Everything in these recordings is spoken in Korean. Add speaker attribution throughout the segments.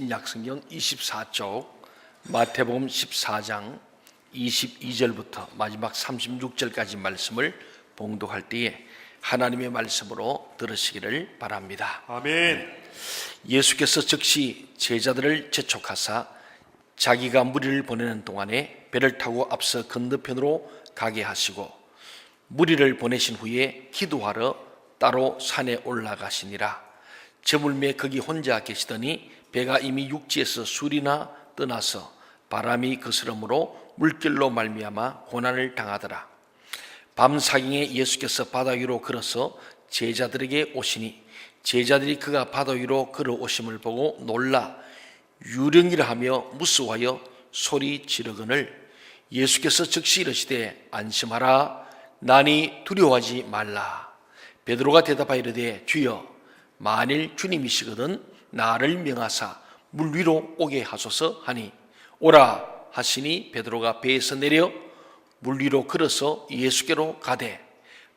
Speaker 1: 신약성경 24쪽 마태복음 14장 22절부터 마지막 36절까지 말씀을 봉독할 때에 하나님의 말씀으로 들으시기를 바랍니다.
Speaker 2: 아멘.
Speaker 1: 예수께서 즉시 제자들을 재촉하사 자기가 무리를 보내는 동안에 배를 타고 앞서 건너편으로 가게 하시고 무리를 보내신 후에 기도하러 따로 산에 올라가시니라. 저물매 거기 혼자 계시더니 배가 이미 육지에서 술이나 떠나서 바람이 거스름으로 물결로 말미암아 고난을 당하더라. 밤사경에 예수께서 바다 위로 걸어서 제자들에게 오시니 제자들이 그가 바다 위로 걸어오심을 보고 놀라 유령이라 하며 무서워하여 소리 지르거늘 예수께서 즉시 이르시되 안심하라 나니 두려워하지 말라. 베드로가 대답하여 이르되 주여 만일 주님이시거든 나를 명하사 물 위로 오게 하소서 하니 오라 하시니 베드로가 배에서 내려 물 위로 걸어서 예수께로 가되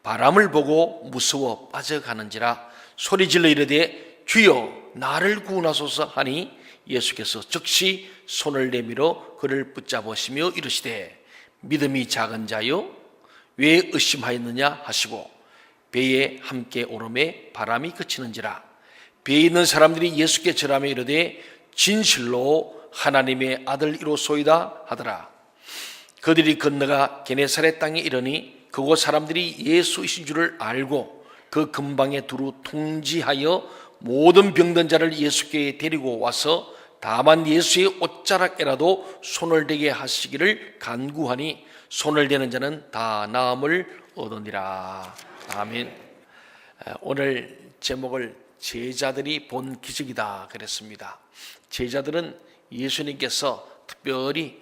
Speaker 1: 바람을 보고 무서워 빠져가는지라 소리질러 이르되 주여 나를 구원하소서 하니 예수께서 즉시 손을 내밀어 그를 붙잡으시며 이르시되 믿음이 작은 자여 왜 의심하였느냐 하시고 배에 함께 오름에 바람이 그치는지라. 배에 있는 사람들이 예수께 절하며 이르되 진실로 하나님의 아들이로소이다 하더라. 그들이 건너가 게네사렛 땅에 이르니 그곳 사람들이 예수이신 줄을 알고 그 근방에 두루 통지하여 모든 병든 자를 예수께 데리고 와서 다만 예수의 옷자락에라도 손을 대게 하시기를 간구하니 손을 대는 자는 다 나음을 얻으니라. 아멘. 오늘 제목을 제자들이 본 기적이다 그랬습니다. 제자들은 예수님께서 특별히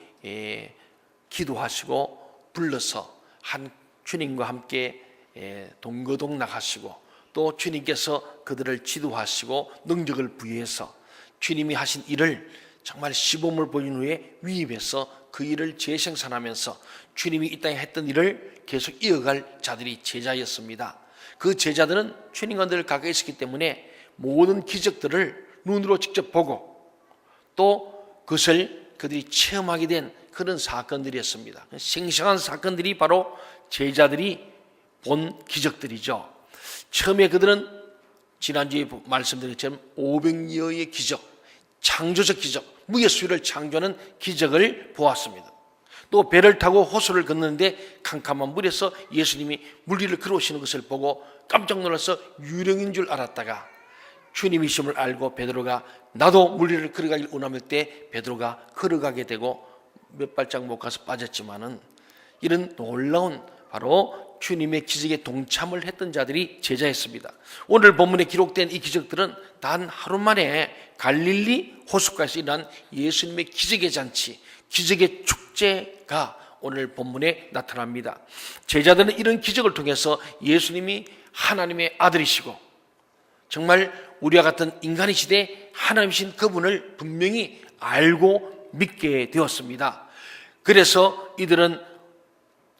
Speaker 1: 기도하시고 불러서 한 주님과 함께 동거동락하시고 또 주님께서 그들을 지도하시고 능력을 부여해서 주님이 하신 일을 정말 시범을 보인 후에 위임해서 그 일을 재생산하면서 주님이 이 땅에 했던 일을 계속 이어갈 자들이 제자였습니다. 그 제자들은 주님과 늘 가까이 있었기 때문에 모든 기적들을 눈으로 직접 보고 또 그것을 그들이 체험하게 된 그런 사건들이었습니다. 생생한 사건들이 바로 제자들이 본 기적들이죠. 처음에 그들은 지난주에 말씀드린 것처럼 500여의 기적, 창조적 기적, 무예수를 창조하는 기적을 보았습니다. 또 배를 타고 호수를 걷는데 캄캄한 물에서 예수님이 물 위를 걸어오시는 것을 보고 깜짝 놀라서 유령인 줄 알았다가 주님이심을 알고 베드로가 나도 물 위를 걸어가길 원할 때 베드로가 걸어가게 되고 몇 발짝 못 가서 빠졌지만은 이런 놀라운 바로 주님의 기적에 동참을 했던 자들이 제자였습니다. 오늘 본문에 기록된 이 기적들은 단 하루 만에 갈릴리 호숫가에서 일어난 예수님의 기적의 잔치, 기적의 축제가 오늘 본문에 나타납니다. 제자들은 이런 기적을 통해서 예수님이 하나님의 아들이시고 정말 우리와 같은 인간이시되 하나님이신 그분을 분명히 알고 믿게 되었습니다. 그래서 이들은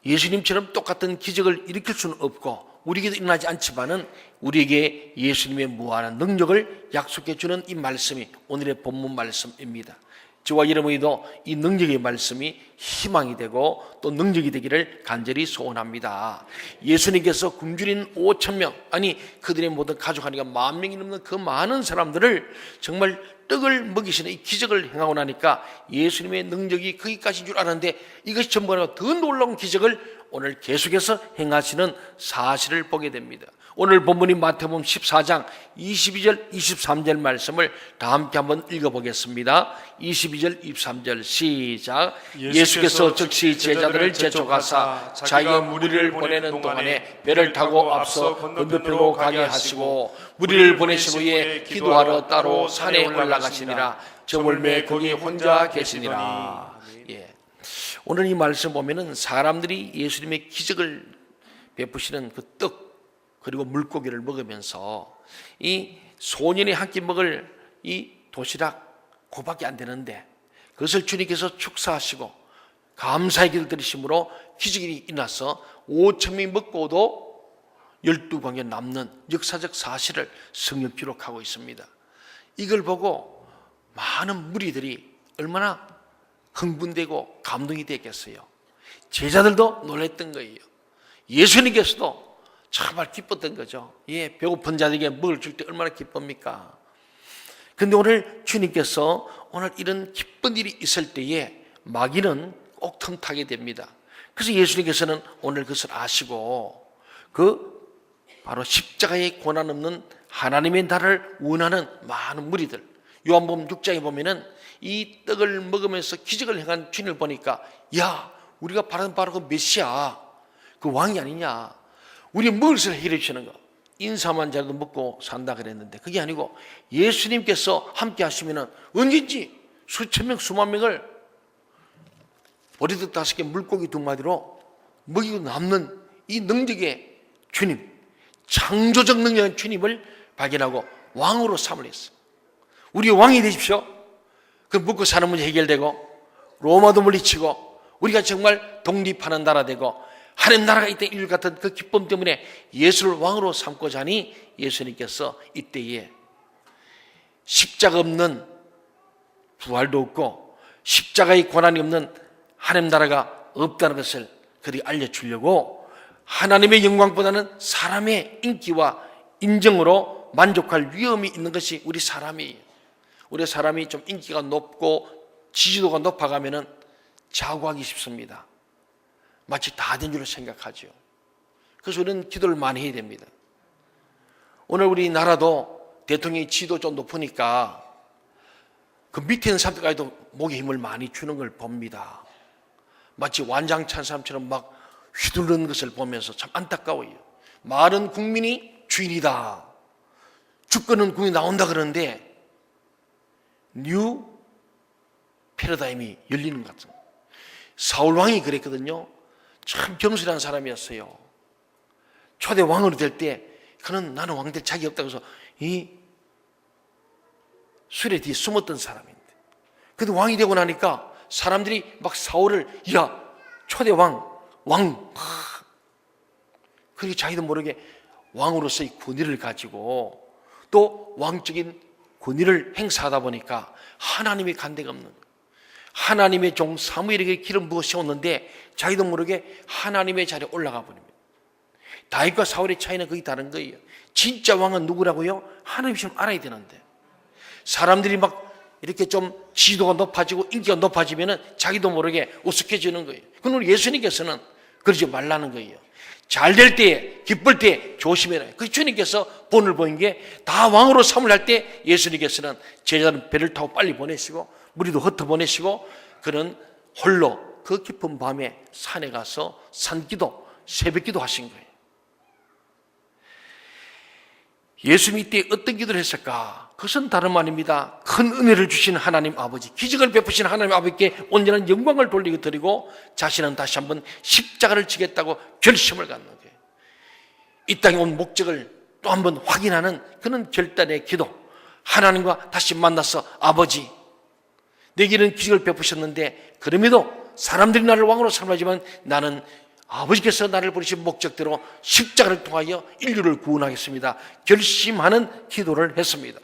Speaker 1: 예수님처럼 똑같은 기적을 일으킬 수는 없고 우리에게도 일어나지 않지만은 우리에게 예수님의 무한한 능력을 약속해 주는 이 말씀이 오늘의 본문 말씀입니다. 저와 여러분이도 이 능력의 말씀이 희망이 되고 또 능력이 되기를 간절히 소원합니다. 예수님께서 굶주린 5,000명 아니 그들의 모든 가족 하니까 10,000명이 넘는 그 많은 사람들을 정말 떡을 먹이시는 이 기적을 행하고 나니까 예수님의 능력이 거기까지인 줄 알았는데 이것이 전부 아니라 더 놀라운 기적을 오늘 계속해서 행하시는 사실을 보게 됩니다. 오늘 본문인 마태복음 14장 22절 23절 말씀을 다 함께 한번 읽어보겠습니다. 22절 23절 시작. 예수께서 즉시 제자들을 재촉하사 자기가 무리를 보내는 동안에 배를 타고 앞서 건너편으로 가게 하시고 무리를 보내신 후에 기도하러 따로 산에 올라가시니라. 저물매 거기 혼자 계시니라. 오늘 이 말씀 보면은 사람들이 예수님의 기적을 베푸시는 그 떡 그리고 물고기를 먹으면서 이 소년이 한 끼 먹을 이 도시락 그밖에 안 되는데 그것을 주님께서 축사하시고 감사의 기도를 드리심으로 기적이 일어나서 5,000명이 먹고도 12광에 남는 역사적 사실을 성경 기록하고 있습니다. 이걸 보고 많은 무리들이 얼마나 흥분되고 감동이 됐겠어요. 제자들도 놀랬던 거예요. 예수님께서도 정말 기뻤던 거죠. 예, 배고픈 자들에게 먹을 줄 때 얼마나 기쁩니까? 근데 오늘 주님께서 오늘 이런 기쁜 일이 있을 때에 마귀는 꼭 틈타게 됩니다. 그래서 예수님께서는 오늘 그것을 아시고 바로 십자가의 고난 없는 하나님의 나라를 원하는 많은 무리들, 요한복음 6장에 보면은 이 떡을 먹으면서 기적을 행한 주님을 보니까, 야, 우리가 바라는 바로 그 메시아, 그 왕이 아니냐, 우리 먹을 것을 해결해 주시는 거, 인사만 자라도 먹고 산다 그랬는데 그게 아니고 예수님께서 함께 하시면은 언제든지 수천 명 수만 명을 보리떡 5개 물고기 2마리로 먹이고 남는 이 능력의 주님, 창조적 능력의 주님을 발견하고 왕으로 삼을 했어요. 우리의 왕이 되십시오. 그 먹고 사는 문제 해결되고 로마도 물리치고 우리가 정말 독립하는 나라 되고 하나님 나라가 이때 인류 같은 그 기쁨 때문에 예수를 왕으로 삼고자 하니 예수님께서 이때에 십자가 없는 부활도 없고 십자가의 고난이 없는 하나님 나라가 없다는 것을 그리 알려주려고 하나님의 영광보다는 사람의 인기와 인정으로 만족할 위험이 있는 것이 우리 사람이에요. 우리 사람이 좀 인기가 높고 지지도가 높아가면은 자고하기 쉽습니다. 마치 다 된 줄로 생각하죠. 그래서 우리는 기도를 많이 해야 됩니다. 오늘 우리나라도 대통령의 지도 좀 높으니까 그 밑에 있는 사람들까지도 목에 힘을 많이 주는 걸 봅니다. 마치 완장찬 사람처럼 막 휘두르는 것을 보면서 참 안타까워요. 많은 국민이 주인이다, 주권은 국민이 나온다 그러는데 뉴 패러다임이 열리는 것 같습니다. 사울 왕이 그랬거든요. 참 겸손한 사람이었어요. 초대 왕으로 될 때 그는 나는 왕 될 자격이 없다고 해서 이 수레 뒤에 숨었던 사람인데, 그래도 왕이 되고 나니까 사람들이 막 사울을, 야, 초대 왕, 그리고 자기도 모르게 왕으로서의 권위를 가지고 또 왕적인 권위를 행사하다 보니까 하나님의 간대가 없는, 하나님의 종 사무엘에게 기름 부어 세웠는데 자기도 모르게 하나님의 자리에 올라가 버립니다. 다윗과 사울의 차이는 거의 다른 거예요. 진짜 왕은 누구라고요? 하나님처럼 알아야 되는데 사람들이 막 이렇게 좀 지도가 높아지고 인기가 높아지면은 자기도 모르게 우습게지는 거예요. 그럼 우리 예수님께서는 그러지 말라는 거예요. 잘 될 때, 기쁠 때 조심해라. 그 주님께서 본을 보인 게 다 왕으로 삼을 할 때 예수님께서는 제자들은 배를 타고 빨리 보내시고 무리도 흩어 보내시고 그는 홀로 그 깊은 밤에 산에 가서 산기도, 새벽기도 하신 거예요. 예수님이 이때 어떤 기도를 했을까? 그것은 다름 아닙니다. 큰 은혜를 주신 하나님 아버지, 기적을 베푸신 하나님 아버지께 온전한 영광을 돌리고 드리고 자신은 다시 한번 십자가를 지겠다고 결심을 갖는 거예요. 이 땅에 온 목적을 또 한번 확인하는 그런 결단의 기도. 하나님과 다시 만나서 아버지, 내게는 기적을 베푸셨는데 그럼에도 사람들이 나를 왕으로 삼아지만 나는 아버지께서 나를 부르신 목적대로 십자가를 통하여 인류를 구원하겠습니다. 결심하는 기도를 했습니다.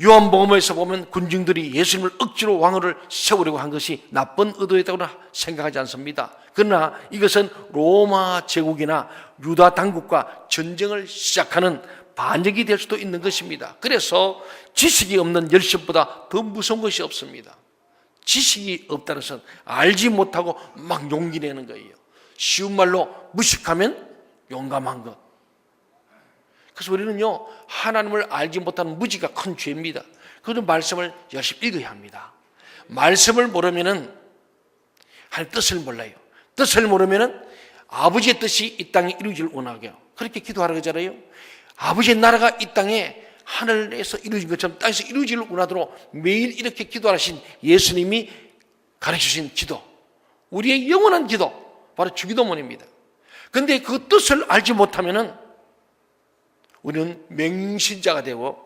Speaker 1: 요한복음에서 보면 군중들이 예수님을 억지로 왕으로 세우려고 한 것이 나쁜 의도였다고 생각하지 않습니다. 그러나 이것은 로마 제국이나 유다 당국과 전쟁을 시작하는 반역이 될 수도 있는 것입니다. 그래서 지식이 없는 열심보다 더 무서운 것이 없습니다. 지식이 없다는 것은 알지 못하고 막 용기 내는 거예요. 쉬운 말로 무식하면 용감한 것. 그래서 우리는요, 하나님을 알지 못하는 무지가 큰 죄입니다. 그래서 말씀을 열심히 읽어야 합니다. 말씀을 모르면은 하나님의 뜻을 몰라요. 뜻을 모르면은 아버지의 뜻이 이 땅에 이루어지길 원하게요. 그렇게 기도하라 그러잖아요. 아버지의 나라가 이 땅에 하늘에서 이루어진 것처럼 땅에서 이루어지길 원하도록 매일 이렇게 기도하신 예수님이 가르쳐주신 기도, 우리의 영원한 기도, 바로 주기도문입니다. 그런데 그 뜻을 알지 못하면은 우리는 맹신자가 되고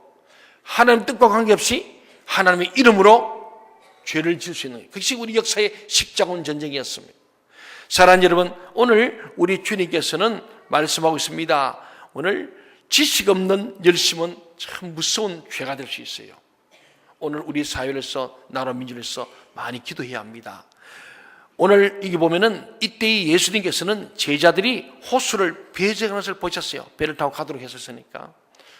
Speaker 1: 하나님 뜻과 관계없이 하나님의 이름으로 죄를 지을 수 있는 거예요. 그것이 우리 역사의 십자군 전쟁이었습니다. 사랑하는 여러분, 오늘 우리 주님께서는 말씀하고 있습니다. 오늘 지식 없는 열심은 참 무서운 죄가 될 수 있어요. 오늘 우리 사회로서 나라 민주로서 많이 기도해야 합니다. 오늘 이게 보면은 이때 예수님께서는 제자들이 호수를 배제하는 것을 보셨어요. 배를 타고 가도록 했었으니까.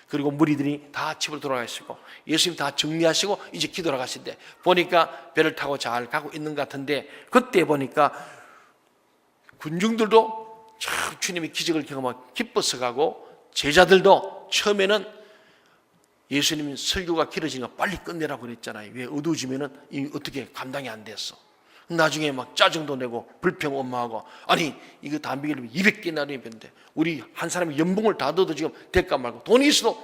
Speaker 1: 그리고 무리들이 다 집으로 돌아가 있고 예수님 다 정리하시고 이제 기도하러 가신데 보니까 배를 타고 잘 가고 있는 것 같은데 그때 보니까 군중들도 참 주님의 기적을 경험하고 기뻐서 가고 제자들도 처음에는 예수님이 설교가 길어지니까 빨리 끝내라고 그랬잖아요. 왜 어두워지면은 어떻게 감당이 안 됐어. 나중에 막 짜증도 내고 불평 엄마하고 아니 이거 담배를 200개나 내는데 우리 한 사람이 연봉을 다 얻어도 지금 될까 말고 돈이 있어도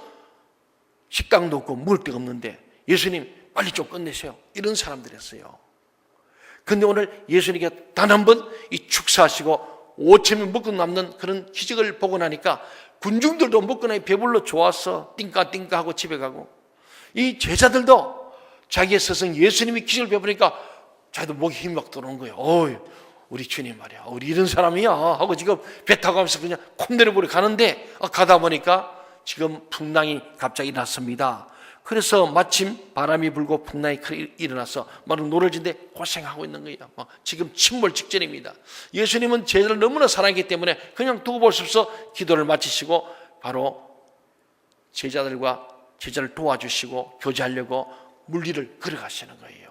Speaker 1: 식당도 없고 먹을 데가 없는데 예수님 빨리 좀 끝내세요. 이런 사람들이었어요. 근데 오늘 예수님께 단 한 번 이 축사하시고 5,000명 먹고 남는 그런 기적을 보고 나니까 군중들도 먹고 나니 배불러 좋았어. 띵까띵까 하고 집에 가고 이 제자들도 자기의 스승 예수님이 기적을 배우니까 자기도 목에 힘이 막 들어오는 거예요. 어이, 우리 주님 말이야. 우리 이런 사람이야. 하고 지금 배 타고 가면서 그냥 콧내려보려 가는데 가다 보니까 지금 풍랑이 갑자기 났습니다. 그래서 마침 바람이 불고 풍랑이 일어나서 막 노를 짓는데 고생하고 있는 거예요. 지금 침몰 직전입니다. 예수님은 제자를 너무나 사랑하기 때문에 그냥 두고 볼 수 없어 기도를 마치시고 바로 제자를 도와주시고 교제하려고 물 위를 걸어가시는 거예요.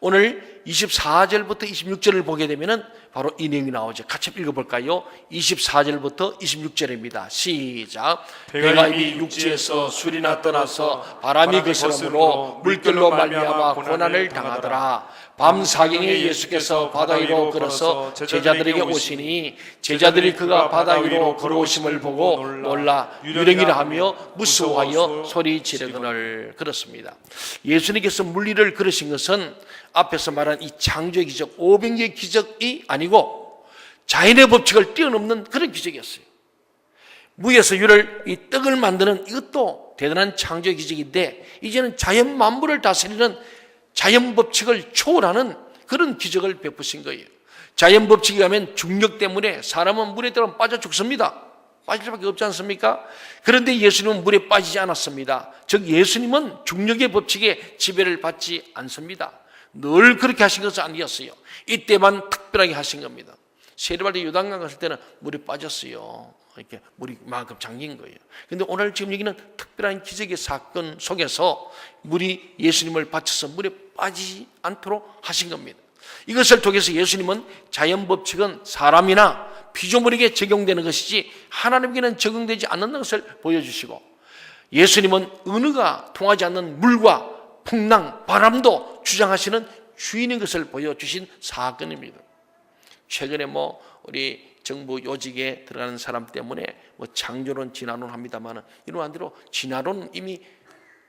Speaker 1: 오늘 24절부터 26절을 보게 되면은 바로 이 내용이 나오죠. 같이 읽어볼까요? 24절부터 26절입니다. 시작. 배가 이미 육지에서 술이나 떠나서 바람이 거스름으로 물결로 말미암아 고난을 당하더라. 밤 사경에 예수께서 바다 위로 걸어서 제자들에게 오시니 제자들이 그가 바다 위로 걸어오심을 보고 놀라 유령이라 하며 무서워하여 소리 지르거늘. 그렇습니다. 예수님께서 물 위를 걸으신 것은 앞에서 말한 이 창조의 기적 500개의 기적이 아니고 자연의 법칙을 뛰어넘는 그런 기적이었어요. 무에서 유를 이 떡을 만드는 이것도 대단한 창조의 기적인데 이제는 자연 만물을 다스리는 자연 법칙을 초월하는 그런 기적을 베푸신 거예요. 자연 법칙에 가면 중력 때문에 사람은 물에 들어가면 빠져 죽습니다. 빠질 수밖에 없지 않습니까? 그런데 예수님은 물에 빠지지 않았습니다. 즉 예수님은 중력의 법칙에 지배를 받지 않습니다. 늘 그렇게 하신 것은 아니었어요. 이때만 특별하게 하신 겁니다. 세례받을 요단강 갔을 때는 물에 빠졌어요. 이렇게 물이 만큼 잠긴 거예요. 그런데 오늘 지금 여기는 특별한 기적의 사건 속에서 물이 예수님을 받쳐서 물에 빠지지 않도록 하신 겁니다. 이것을 통해서 예수님은 자연 법칙은 사람이나 피조물에게 적용되는 것이지 하나님께는 적용되지 않는 것을 보여주시고 예수님은 은혜가 통하지 않는 물과 풍랑, 바람도 주장하시는 주인인 것을 보여주신 사건입니다. 최근에 우리 정부 요직에 들어가는 사람 때문에 창조론, 진화론 합니다만 이러한 대로 진화론은 이미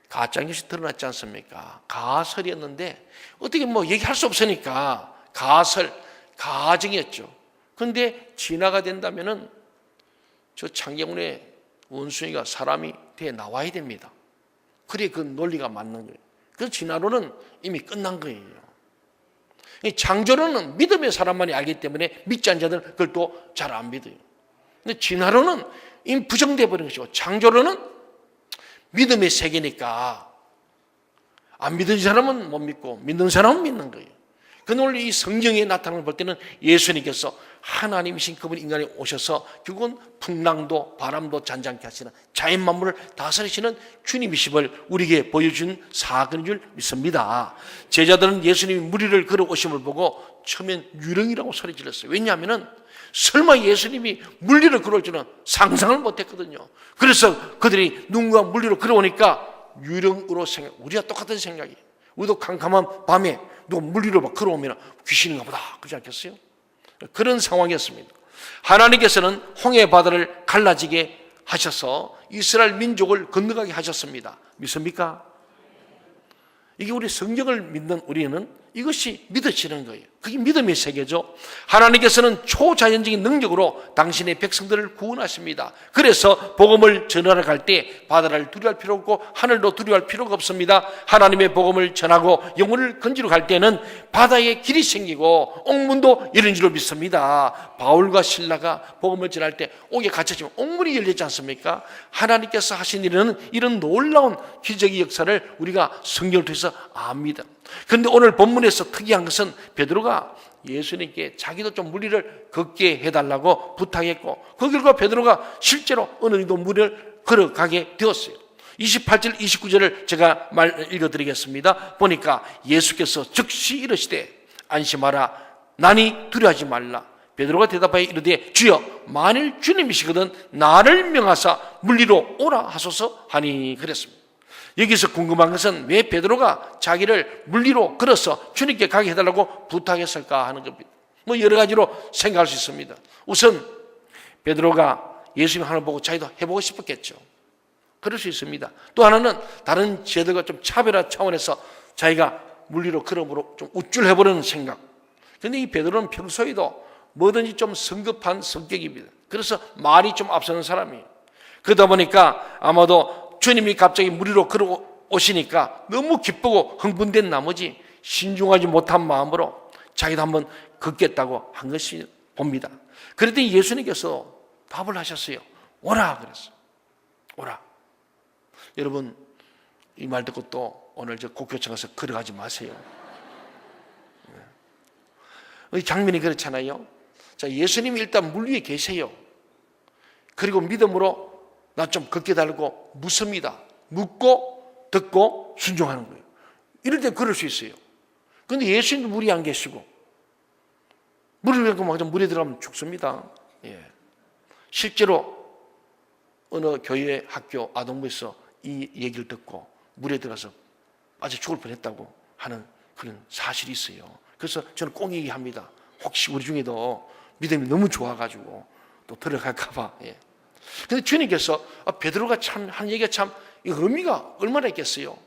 Speaker 1: 가짜뉴스 드러났지 않습니까? 가설이었는데 어떻게 얘기할 수 없으니까 가설, 가정이었죠. 그런데 진화가 된다면은 저 창경훈의 원숭이가 사람이 돼 나와야 됩니다. 그래 그 논리가 맞는 거예요. 그 진화론은 이미 끝난 거예요. 창조론은 믿음의 사람만이 알기 때문에 믿지 않는 자들은 그걸 또 잘 안 믿어요. 근데 진화론은 이미 부정돼 버린 것이고 창조론은 믿음의 세계니까 안 믿는 사람은 못 믿고 믿는 사람은 믿는 거예요. 그런데 오늘 이 성경에 나타나는 걸 볼 때는 예수님께서 하나님이신 그분 인간에 오셔서 결국은 풍랑도 바람도 잔잔케 하시는 자연 만물을 다스리시는 주님이심을 우리에게 보여준 사건인 줄 믿습니다. 제자들은 예수님이 물 위를 걸어오심을 보고 처음엔 유령이라고 소리 질렀어요. 왜냐하면 설마 예수님이 물 위를 걸어올 줄은 상상을 못했거든요. 그래서 그들이 누군가 물 위로 걸어오니까 유령으로 우리가 똑같은 생각이에요. 우리도 캄캄한 밤에 누가 물 위로 막 걸어오면 귀신인가 보다 그러지 않겠어요? 그런 상황이었습니다. 하나님께서는 홍해 바다를 갈라지게 하셔서 이스라엘 민족을 건너가게 하셨습니다. 믿습니까? 이게 우리 성경을 믿는 우리는 이것이 믿어지는 거예요. 그게 믿음의 세계죠. 하나님께서는 초자연적인 능력으로 당신의 백성들을 구원하십니다. 그래서 복음을 전하러 갈 때 바다를 두려워할 필요 없고 하늘도 두려워할 필요가 없습니다. 하나님의 복음을 전하고 영혼을 건지러 갈 때는 바다에 길이 생기고 옥문도 열린 줄로 믿습니다. 바울과 실라가 복음을 전할 때 옥에 갇혀지면 옥문이 열리지 않습니까? 하나님께서 하신 일은 이런 놀라운 기적의 역사를 우리가 성경을 통해서 압니다. 그런데 오늘 본문에서 특이한 것은 베드로가 예수님께 자기도 좀 무리를 걷게 해달라고 부탁했고 그 결과 베드로가 실제로 어느 정도 무리를 걸어가게 되었어요. 28절 29절을 제가 읽어드리겠습니다. 보니까 예수께서 즉시 이르시되 안심하라 나니 두려워하지 말라. 베드로가 대답하여 이르되 주여 만일 주님이시거든 나를 명하사 물리로 오라 하소서 하니 그랬습니다. 여기서 궁금한 것은 왜 베드로가 자기를 물리로 걸어서 주님께 가게 해달라고 부탁했을까 하는 겁니다. 뭐 여러 가지로 생각할 수 있습니다. 우선 베드로가 예수님 하늘 보고 자기도 해보고 싶었겠죠. 그럴 수 있습니다. 또 하나는 다른 제들과 좀 차별화 차원에서 자기가 물리로 걸음으로 좀 우쭐해보려는 생각. 그런데 이 베드로는 평소에도 뭐든지 좀 성급한 성격입니다. 그래서 말이 좀 앞서는 사람이에요. 그러다 보니까 아마도 주님이 갑자기 무리로 걸어오시니까 너무 기쁘고 흥분된 나머지 신중하지 못한 마음으로 자기도 한번 걷겠다고 한 것이 봅니다. 그랬더니 예수님께서 답을 하셨어요. 오라 그랬어요. 오라. 여러분 이 말 듣고 또 오늘 저 국교청 가서 걸어가지 마세요. 이 장면이 그렇잖아요. 자, 예수님이 일단 물 위에 계세요. 그리고 믿음으로 나 좀 걷게 달라고 묻습니다. 묻고 듣고 순종하는 거예요. 이럴 때 그럴 수 있어요. 그런데 예수님도 물이 안 계시고 물을 막 물에 들어가면 죽습니다. 예. 실제로 어느 교회 학교 아동부에서 이 얘기를 듣고 물에 들어가서 빠져 죽을 뻔했다고 하는 그런 사실이 있어요. 그래서 저는 꼭 얘기합니다. 혹시 우리 중에도 믿음이 너무 좋아가지고 또 들어갈까 봐. 예. 근데 주님께서 베드로가 참 한 얘기가 참 의미가 얼마나 있겠어요.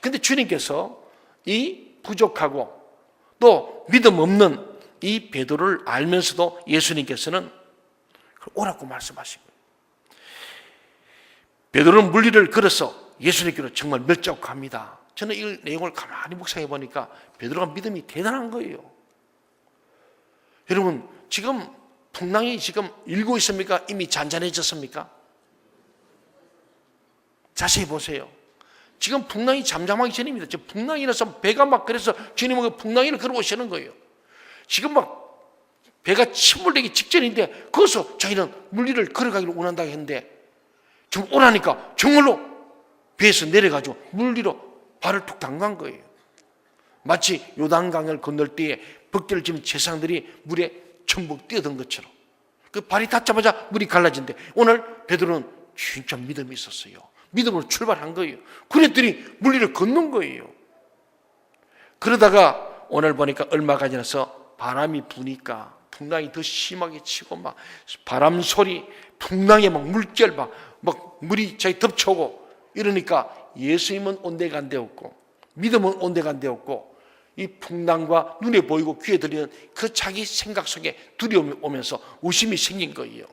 Speaker 1: 근데 주님께서 이 부족하고 또 믿음 없는 이 베드로를 알면서도 예수님께서는 오라고 말씀하신 거예요. 베드로는 물리를 걸어서 예수님께로 정말 몇 자국 갑니다. 저는 이 내용을 가만히 묵상해 보니까 베드로가 믿음이 대단한 거예요. 여러분 지금 풍랑이 지금 일고 있습니까? 이미 잔잔해졌습니까? 자세히 보세요. 지금 풍랑이 잠잠하기 전입니다. 지금 풍랑이 일어서 배가 막 그래서 주님은 풍랑이를 걸어오시는 거예요. 지금 막 배가 침몰되기 직전인데 거기서 자기는 물리를 걸어가기를 원한다고 했는데 좀 오라니까 정말로 배에서 내려가지고 물리로 발을 툭 담간 거예요. 마치 요단강을 건널 때에 벗개를 지은 제사장들이 물에 전부 뛰어든 것처럼 그 발이 닿자마자 물이 갈라진대. 오늘 베드로는 진짜 믿음이 있었어요. 믿음으로 출발한 거예요. 그랬더니 물리를 걷는 거예요. 그러다가 오늘 보니까 얼마가 지나서 바람이 부니까 풍랑이 더 심하게 치고 막 바람 소리, 풍랑에 막 물결 막 물이 자기 덮쳐오고 이러니까 예수님은 온데간데 없고 믿음은 온데간데 없고 이 풍랑과 눈에 보이고 귀에 들리는 그 자기 생각 속에 두려움이 오면서 의심이 생긴 거예요.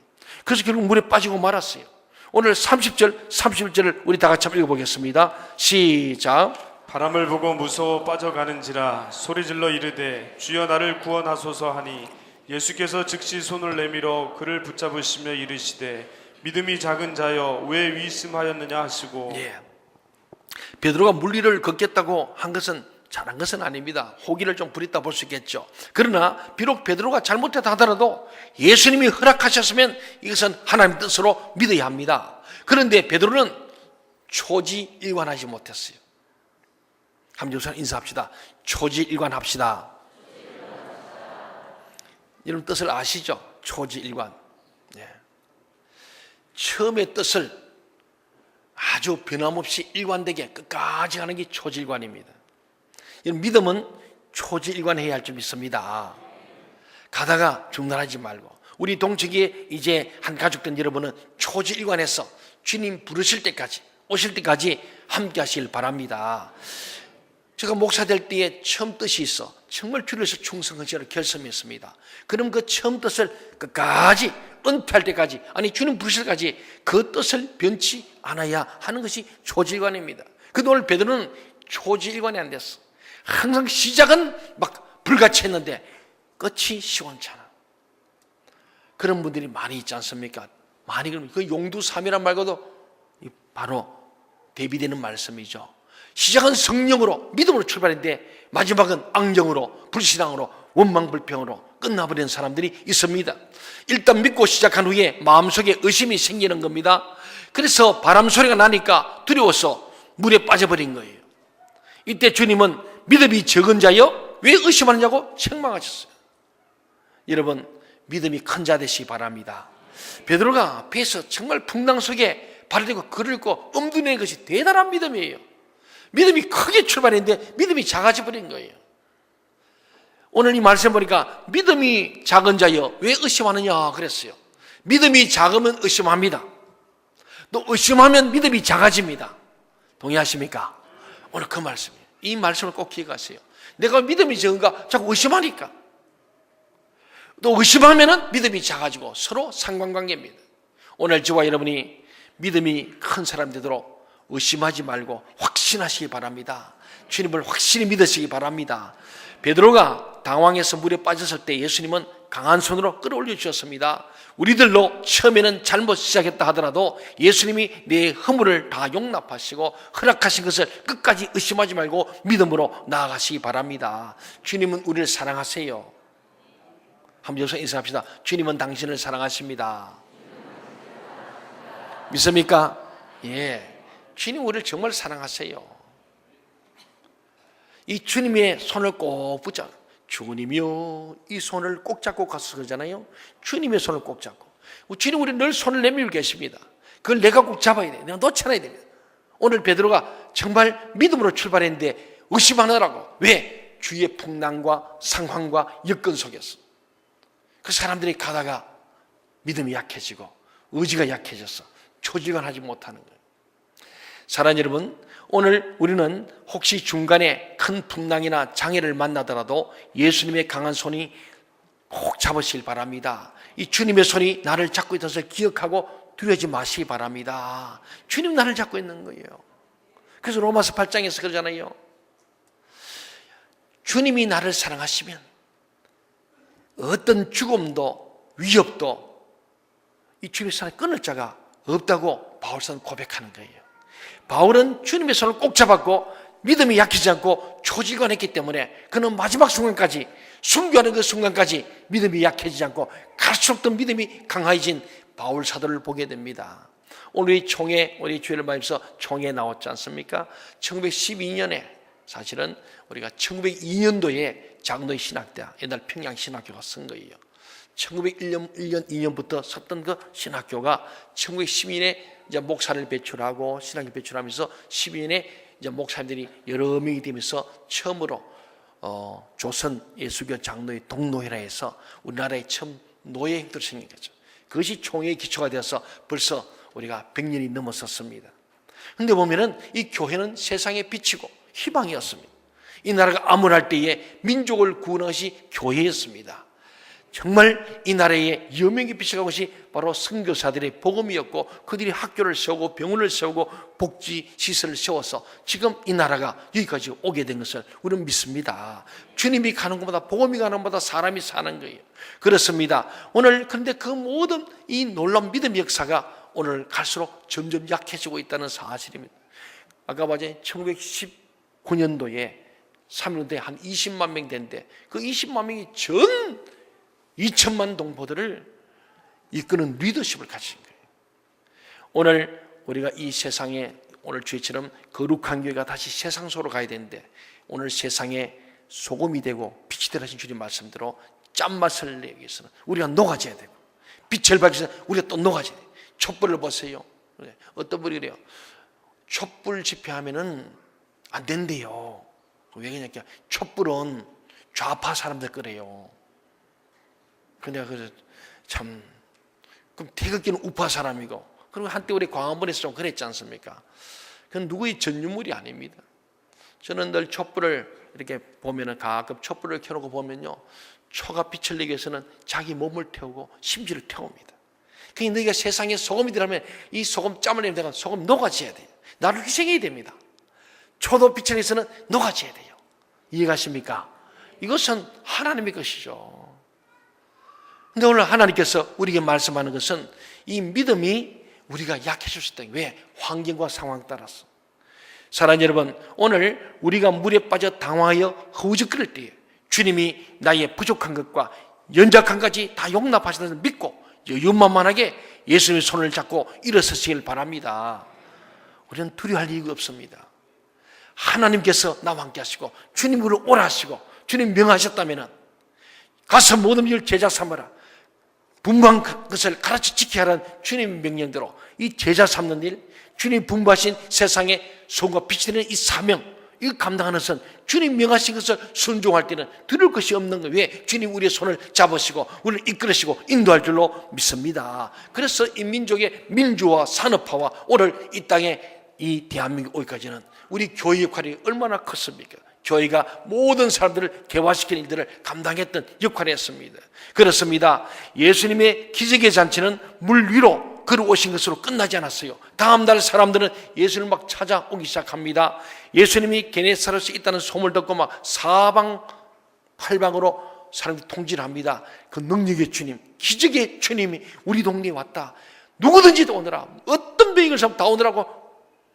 Speaker 1: 그래서 결국 물에 빠지고 말았어요. 오늘 30절, 31절을 우리 다 같이 한번 읽어보겠습니다. 시작.
Speaker 2: 바람을 보고 무서워 빠져가는지라 소리질러 이르되 주여 나를 구원하소서 하니 예수께서 즉시 손을 내밀어 그를 붙잡으시며 이르시되 믿음이 작은 자여 왜 위심하였느냐 하시고.
Speaker 1: 예. 베드로가 물리를 걷겠다고 한 것은 잘한 것은 아닙니다. 호기를 좀 부렸다 볼 수 있겠죠. 그러나 비록 베드로가 잘못했다 하더라도 예수님이 허락하셨으면 이것은 하나님 뜻으로 믿어야 합니다. 그런데 베드로는 초지일관하지 못했어요. 함정선 인사합시다. 초지일관합시다. 여러분 뜻을 아시죠? 초지일관. 네. 처음의 뜻을 아주 변함없이 일관되게 끝까지 하는 게 초지일관입니다. 믿음은 초지일관해야 할 줄 믿습니다. 가다가 중단하지 말고 우리 동측에 이제 한 가족된 여러분은 초지일관해서 주님 부르실 때까지 오실 때까지 함께 하시길 바랍니다. 제가 목사 될 때에 처음 뜻이 있어 정말 주를 위해서 충성하기로 결심했습니다. 그럼 그 처음 뜻을 끝까지 은퇴할 때까지, 아니 주님 부르실 때까지 그 뜻을 변치 않아야 하는 것이 초지일관입니다. 근데 오늘 베드로는 초지일관이 안 됐어. 항상 시작은 막 불같이 했는데 끝이 시원찮아. 그런 분들이 많이 있지 않습니까? 많이. 그 용두삼이란 말과도 바로 대비되는 말씀이죠. 시작은 성령으로 믿음으로 출발했는데 마지막은 악령으로, 불신앙으로, 원망불평으로 끝나버리는 사람들이 있습니다. 일단 믿고 시작한 후에 마음속에 의심이 생기는 겁니다. 그래서 바람 소리가 나니까 두려워서 물에 빠져버린 거예요. 이때 주님은 믿음이 적은 자여 왜 의심하느냐고 책망하셨어요. 여러분, 믿음이 큰 자 되시기 바랍니다. 베드로가 배에서 정말 풍랑 속에 발을 대고 글을 읽고 엄두낸 것이 대단한 믿음이에요. 믿음이 크게 출발했는데 믿음이 작아져 버린 거예요. 오늘 이 말씀 보니까 믿음이 작은 자여 왜 의심하느냐 그랬어요. 믿음이 작으면 의심합니다. 또 의심하면 믿음이 작아집니다. 동의하십니까? 오늘 그 말씀이에요. 이 말씀을 꼭 기억하세요. 내가 믿음이 적은가 자꾸 의심하니까. 또 의심하면 믿음이 작아지고 서로 상관관계입니다. 오늘 저와 여러분이 믿음이 큰 사람 되도록 의심하지 말고 확신하시기 바랍니다. 주님을 확실히 믿으시기 바랍니다. 베드로가 당황해서 물에 빠졌을 때 예수님은 강한 손으로 끌어올려 주셨습니다. 우리들로 처음에는 잘못 시작했다 하더라도 예수님이 내 허물을 다 용납하시고 허락하신 것을 끝까지 의심하지 말고 믿음으로 나아가시기 바랍니다. 주님은 우리를 사랑하세요. 한번 여기서 인사합시다. 주님은 당신을 사랑하십니다. 믿습니까? 예. 주님 우리를 정말 사랑하세요. 이 주님의 손을 꼭 붙잡아. 주님이요 이 손을 꼭 잡고 가서 그러잖아요. 주님의 손을 꼭 잡고. 주님 우리 늘 손을 내밀고 계십니다. 그걸 내가 꼭 잡아야 돼. 내가 놓지 않아야 됩니다. 오늘 베드로가 정말 믿음으로 출발했는데 의심하느라고. 왜? 주위의 풍랑과 상황과 여건 속에서 그 사람들이 가다가 믿음이 약해지고 의지가 약해져서 초지관하지 못하는 거예요. 사랑하는 여러분, 오늘 우리는 혹시 중간에 큰 풍랑이나 장애를 만나더라도 예수님의 강한 손이 꼭 잡으시길 바랍니다. 이 주님의 손이 나를 잡고 있다는 것을 기억하고 두려워하지 마시기 바랍니다. 주님 나를 잡고 있는 거예요. 그래서 로마서 8장에서 그러잖아요. 주님이 나를 사랑하시면 어떤 죽음도 위협도 이 주님의 손을 끊을 자가 없다고 바울서는 고백하는 거예요. 바울은 주님의 손을 꼭 잡았고 믿음이 약해지지 않고 초지관했기 때문에 그는 마지막 순간까지, 순교하는 그 순간까지 믿음이 약해지지 않고 갈수록 더 믿음이 강해진 바울 사도를 보게 됩니다. 오늘 이 총회, 우리 주일을 맞이해서 총회 나왔지 않습니까? 1912년에 사실은 우리가 1902년도에 장로의 신학대학, 옛날 평양신학교가 쓴 거예요. 1901년, 2년부터 섰던 그 신학교가 1912년에 이제 목사를 배출하고 신학교 배출하면서 12년에 이제 목사님들이 여러 명이 되면서 처음으로 조선 예수교 장로의 동노회라 해서 우리나라에 처음 노예 행동을 생긴 거죠. 그것이 총회의 기초가 되어서 벌써 우리가 100년이 넘었었습니다. 그런데 보면은 이 교회는 세상의 빛이고 희망이었습니다. 이 나라가 암울할 때에 민족을 구원한 것이 교회였습니다. 정말 이 나라의 여명이 비춰간 것이 바로 선교사들의 복음이었고 그들이 학교를 세우고 병원을 세우고 복지시설을 세워서 지금 이 나라가 여기까지 오게 된 것을 우리는 믿습니다. 주님이 가는 곳마다 복음이 가는 곳마다 사람이 사는 거예요. 그렇습니다. 오늘 그런데 그 모든 이 놀라운 믿음의 역사가 오늘 갈수록 점점 약해지고 있다는 사실입니다. 아까 봐서 1919년도에 3년도에 한 20만 명 됐는데 그 20만 명이 전 2천만 동포들을 이끄는 리더십을 가진 거예요. 오늘 우리가 이 세상에 오늘 주의처럼 거룩한 교회가 다시 세상 속으로 가야 되는데 오늘 세상에 소금이 되고 빛이 되라 하신 주님 말씀대로 짠맛을 내기 위해서는 우리가 녹아져야 되고 빛을 밝기 위해서 우리가 또 녹아져야 돼요. 촛불을 보세요. 어떤 분이 그래요. 촛불 집회하면은 안 된대요. 왜 그러냐니까 촛불은 좌파 사람들 거래요. 근데 그래서 참 그럼 태극기는 우파 사람이고 그리고 한때 우리 광화문에서 좀 그랬지 않습니까? 그건 누구의 전유물이 아닙니다. 저는 늘 촛불을 이렇게 보면은 가끔 촛불을 켜놓고 보면요, 초가 빛을 내기 위해서는 자기 몸을 태우고 심지를 태웁니다. 그러니까 너희가 세상에 소금이 들어가면 이 소금 짬을 내면 내가 소금 녹아져야 돼요. 나를 희생해야 됩니다. 초도 빛을 위해서는 녹아져야 돼요. 이해가십니까? 이것은 하나님의 것이죠. 근데 오늘 하나님께서 우리에게 말씀하는 것은 이 믿음이 우리가 약해질 수 있다. 왜? 환경과 상황 따라서. 사랑하는 여러분, 오늘 우리가 물에 빠져 당황하여 허우적거릴 때에 주님이 나의 부족한 것과 연약한 것까지 다 용납하시는 것을 믿고 여유만만하게 예수님의 손을 잡고 일어서시길 바랍니다. 우리는 두려워할 이유가 없습니다. 하나님께서 나와 함께 하시고 주님으로 오라 하시고 주님 명하셨다면 가서 모든 일을 제자 삼으라, 분부한 것을 가르쳐 지켜야 하는 주님의 명령대로 이 제자 삼는 일, 주님 분부하신 세상에 소금과 빛이 되는 이 사명, 이걸 감당하는 것은 주님 명하신 것을 순종할 때는 두려울 것이 없는 거예요. 왜? 주님 우리의 손을 잡으시고 우리를 이끌으시고 인도할 줄로 믿습니다. 그래서 이 민족의 민주화 산업화와 오늘 이 땅에 이 대한민국 오기까지는 우리 교회 역할이 얼마나 컸습니까? 교회가 모든 사람들을 개화시키는 일들을 감당했던 역할을 했습니다. 그렇습니다. 예수님의 기적의 잔치는 물 위로 걸어오신 것으로 끝나지 않았어요. 다음 날 사람들은 예수님을 막 찾아오기 시작합니다. 예수님이 게네사렛에 있다는 소문을 듣고 막 사방팔방으로 사람들이 통지를 합니다. 그 능력의 주님, 기적의 주님이 우리 동네에 왔다. 누구든지 다 오느라, 어떤 병을 잡으면 다 오느라고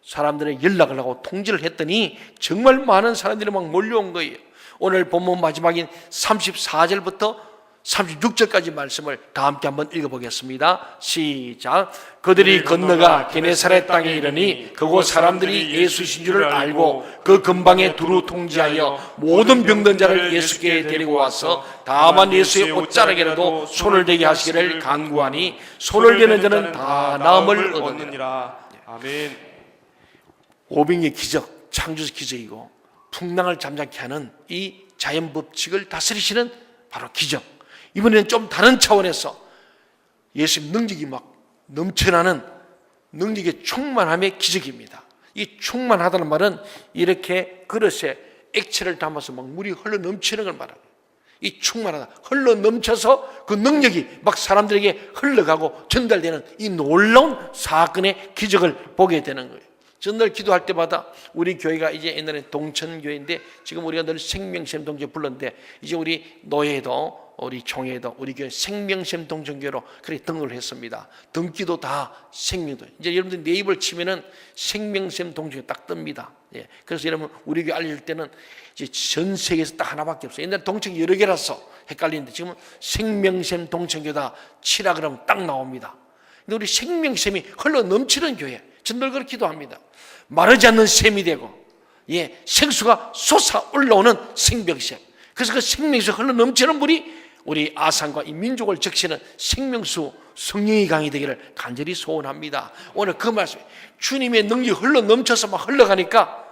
Speaker 1: 사람들의 연락을 하고 통지를 했더니 정말 많은 사람들이 막 몰려온 거예요. 오늘 본문 마지막인 34절부터 36절까지 말씀을 다 함께 한번 읽어보겠습니다. 시작. 그들이 건너가 게네사렛 땅에 이르니 그곳 사람들이 예수신 줄을 알고 그 근방에 두루 통지하여 모든 병든 자를 예수께 데리고 와서 다만 예수의 옷자락에라도 손을 대게 하시기를 간구하니 손을 대는 자는 다 나음을 얻으니라.
Speaker 2: 아멘.
Speaker 1: 오병이의 기적, 창조의 기적이고 풍랑을 잠잠케 하는 이 자연 법칙을 다스리시는 바로 기적. 이번에는 좀 다른 차원에서 예수님 능력이 막 넘쳐나는 능력의 충만함의 기적입니다. 이 충만하다는 말은 이렇게 그릇에 액체를 담아서 막 물이 흘러 넘치는 걸 말합니다. 이 충만하다, 흘러 넘쳐서 그 능력이 막 사람들에게 흘러가고 전달되는 이 놀라운 사건의 기적을 보게 되는 거예요. 저는 늘 기도할 때마다 우리 교회가 이제 옛날에 동천교회인데 지금 우리가 늘 생명샘 동천교회 불렀는데 이제 우리 노예도 우리 총회도 우리 교회 생명샘 동천교회로 그렇게 등록을 했습니다. 등기도 다 생명도. 이제 여러분들 네이버를 치면은 생명샘 동천교회 딱 뜹니다. 예. 그래서 여러분 우리 교회 알릴 때는 이제 전 세계에서 딱 하나밖에 없어요. 옛날에 동천교회 여러 개라서 헷갈리는데 지금은 생명샘 동천교회다 치라 그러면 딱 나옵니다. 근데 우리 생명샘이 흘러 넘치는 교회. 저는 늘 그렇게 기도합니다. 마르지 않는 샘이 되고, 예, 생수가 솟아 올라오는 생명샘. 그래서 그 생명수 흘러 넘치는 물이 우리 아산과 이 민족을 적시는 생명수 성령의 강이 되기를 간절히 소원합니다. 오늘 그 말씀, 주님의 능력이 흘러 넘쳐서 막 흘러가니까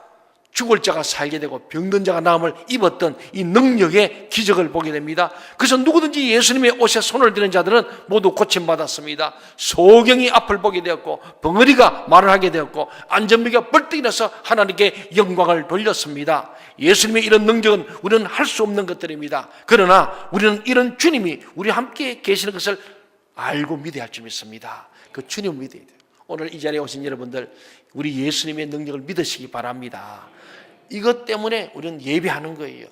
Speaker 1: 죽을 자가 살게 되고 병든 자가 나음을 입었던 이 능력의 기적을 보게 됩니다. 그래서 누구든지 예수님의 옷에 손을 대는 자들은 모두 고침받았습니다. 소경이 앞을 보게 되었고 벙어리가 말을 하게 되었고 안전비가 벌떡 일어서 하나님께 영광을 돌렸습니다. 예수님의 이런 능력은 우리는 할 수 없는 것들입니다. 그러나 우리는 이런 주님이 우리 함께 계시는 것을 알고 믿어야 할 줄 믿습니다. 그 주님을 믿어야 돼요. 오늘 이 자리에 오신 여러분들, 우리 예수님의 능력을 믿으시기 바랍니다. 이것 때문에 우리는 예배하는 거예요.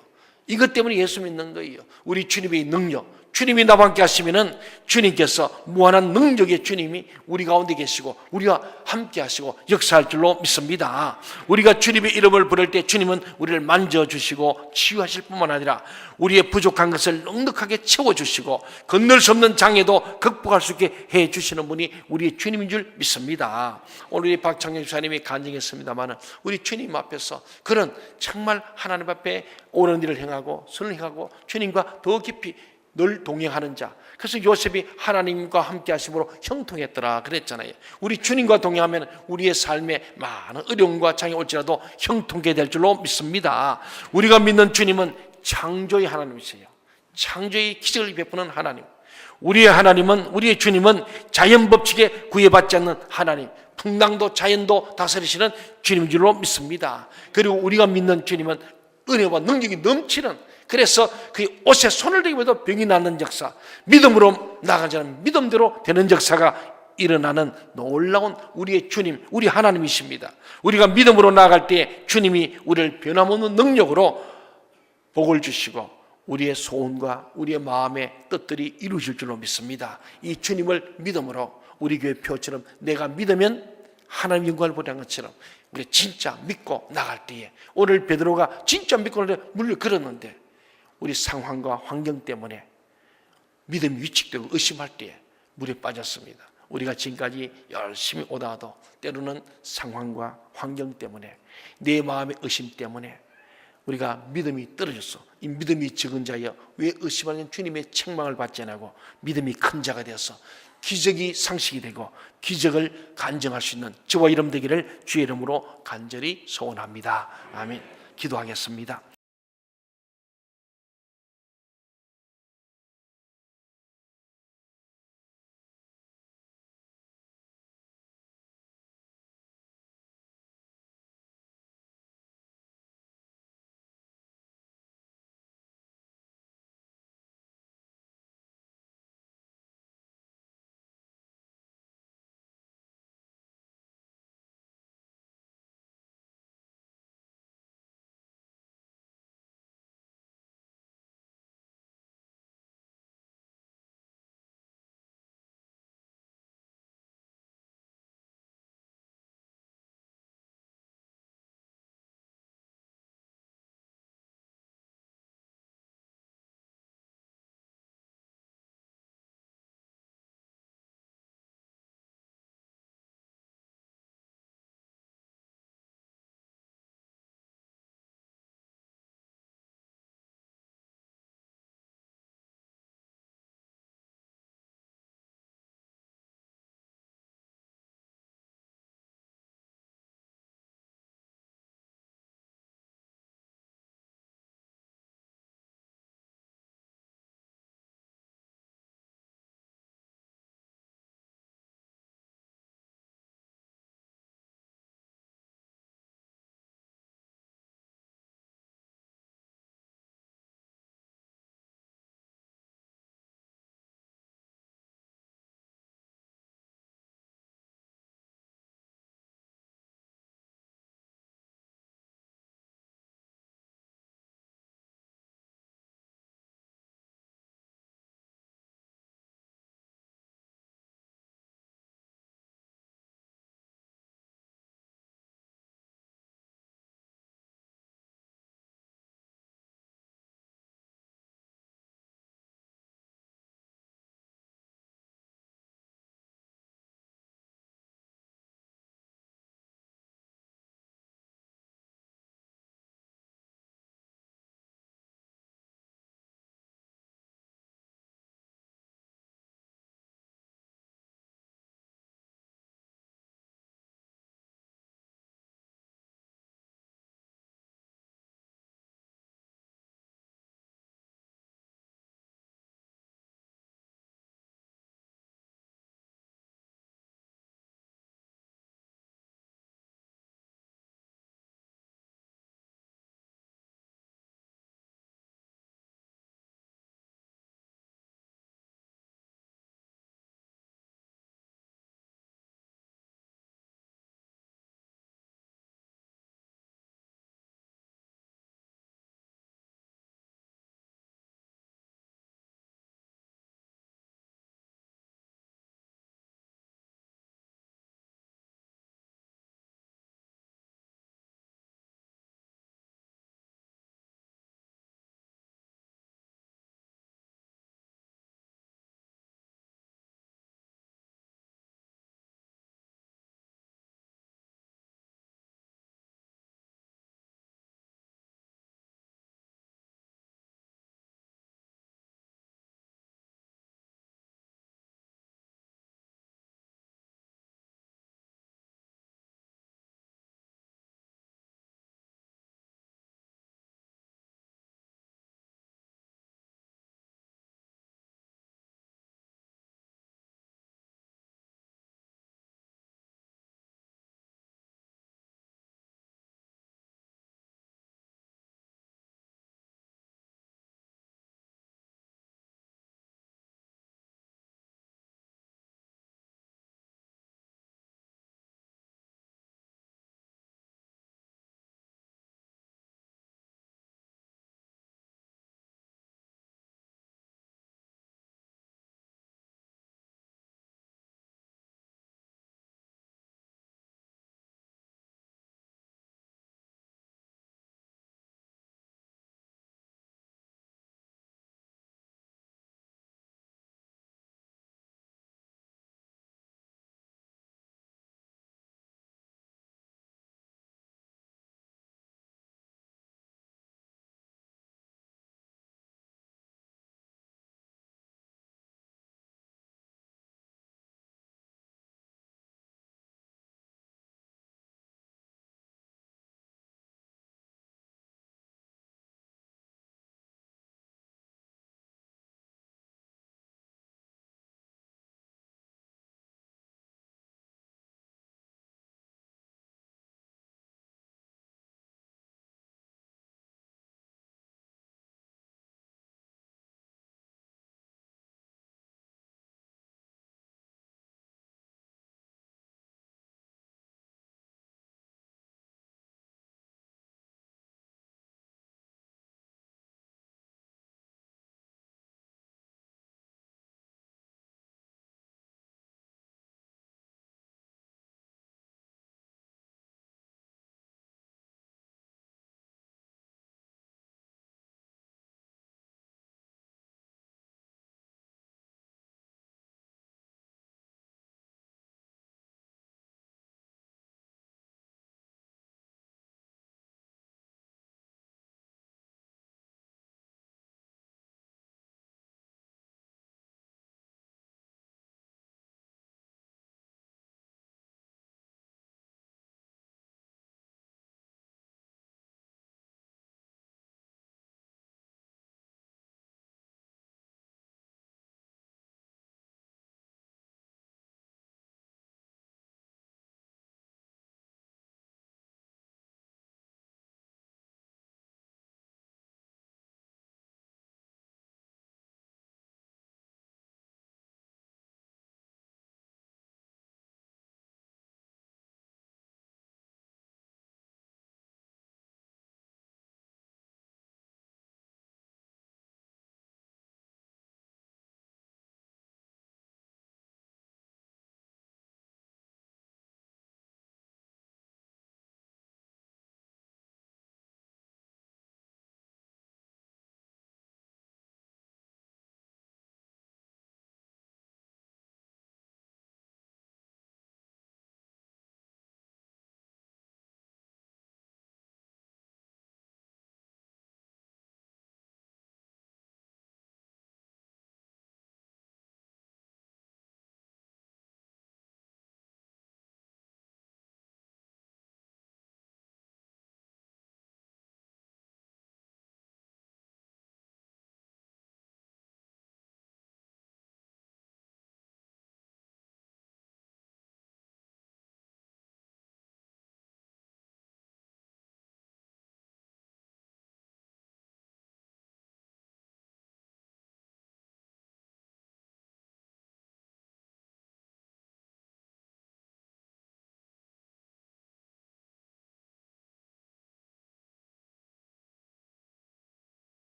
Speaker 1: 이것 때문에 예수 믿는 거예요. 우리 주님의 능력, 주님이 나와 함께 하시면은 주님께서 무한한 능력의 주님이 우리 가운데 계시고 우리와 함께 하시고 역사할 줄로 믿습니다. 우리가 주님의 이름을 부를 때 주님은 우리를 만져주시고 치유하실 뿐만 아니라 우리의 부족한 것을 넉넉하게 채워주시고 건널 수 없는 장애도 극복할 수 있게 해주시는 분이 우리의 주님인 줄 믿습니다. 오늘 우리 박창영 집사님이 간증했습니다만 우리 주님 앞에서 그런 정말 하나님 앞에 옳은 일을 행하고 선을 행하고 주님과 더 깊이 늘 동행하는 자. 그래서 요셉이 하나님과 함께 하심으로 형통했더라 그랬잖아요. 우리 주님과 동행하면 우리의 삶에 많은 어려움과 장애 올지라도 형통하게 될 줄로 믿습니다. 우리가 믿는 주님은 창조의 하나님이세요. 창조의 기적을 베푸는 하나님. 우리의 하나님은, 우리의 주님은 자연 법칙에 구애받지 않는 하나님, 풍랑도 자연도 다스리시는 주님인 줄로 믿습니다. 그리고 우리가 믿는 주님은 은혜와 능력이 넘치는, 그래서 그 옷에 손을 대기면도 병이 낫는 역사, 믿음으로 나아간 자는 믿음대로 되는 역사가 일어나는 놀라운 우리의 주님, 우리 하나님이십니다. 우리가 믿음으로 나아갈 때 주님이 우리를 변함없는 능력으로 복을 주시고 우리의 소원과 우리의 마음의 뜻들이 이루어질 줄로 믿습니다. 이 주님을 믿음으로 우리 교회 표처럼 내가 믿으면 하나님 영광을 보는 것처럼 우리 진짜 믿고 나갈 때에, 오늘 베드로가 진짜 믿고 물을 걸었는데 우리 상황과 환경 때문에 믿음이 위축되고 의심할 때에 물에 빠졌습니다. 우리가 지금까지 열심히 오다가도 때로는 상황과 환경 때문에, 내 마음의 의심 때문에 우리가 믿음이 떨어졌어. 이 믿음이 적은 자여 왜 의심하는 주님의 책망을 받지 않고 믿음이 큰 자가 되어서 기적이 상식이 되고 기적을 간증할 수 있는 저와 여러분 되기를 주의 이름으로 간절히 소원합니다. 아멘. 기도하겠습니다.